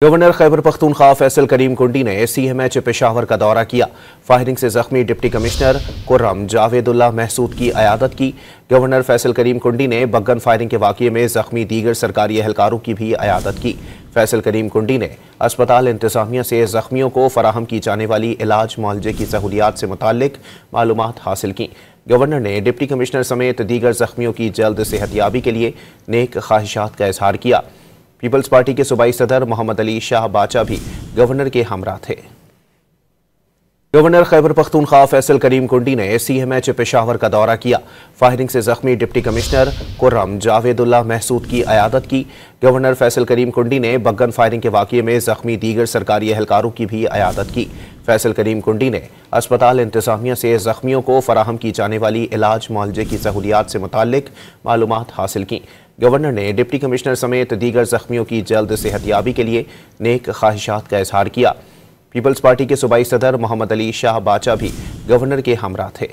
Governor Khyber Pakhtunkhwa Faisal करीम कुंडी ने CMH Peshawar का दौरा किया। फायरिंग से जख्मी डिप्टी कमिश्नर कुर्रम जावेदुल्लाह महसूद की अयादत की। गवर्नर फैसल करीम कुंडी ने बगन फायरिंग के वाक़ये में जख्मी दीगर सरकारी एहलकारों की भी अयादत की। फैसल करीम कुंडी ने अस्पताल इंतजामिया से जख्मियों को फराहम की जाने वाली इलाज मुआलजे की सहूलियात से मुताल्लिक मालूमात हासिल की। गवर्नर ने डिप्टी कमिश्नर समेत दीगर जख्मियों की जल्द सेहतयाबी के लिए नेक ख्वाहिशात का इजहार किया। पीपल्स पार्टी के सूबाई सदर मोहम्मद अली शाह बाचा भी गवर्नर के हमरा थे। गवर्नर खैबर पख्तूनख्वा फैसल करीम कुंडी ने CMH पेशावर का दौरा किया। फायरिंग से जख्मी डिप्टी कमिश्नर कुर्रम जावेदुल्लाह महसूद की अयादत की। गवर्नर फैसल करीम कुंडी ने बगन फायरिंग के वाक़ये में जख्मी दीगर सरकारी एहलकारों की भी अयादत की। फैसल करीम कुंडी ने अस्पताल इंतजामिया से जख्मियों को फराहम की जाने वाली इलाज मुआलजे की सहूलियात से मुताल्लिक मालूमात हासिल की। गवर्नर ने डिप्टी कमिश्नर समेत दीगर जख्मियों की जल्द सेहतयाबी के लिए नेक ख्वाहिशात का इजहार किया। पीपल्स पार्टी के सूबाई सदर मोहम्मद अली शाह बाचा भी गवर्नर के हमरा थे।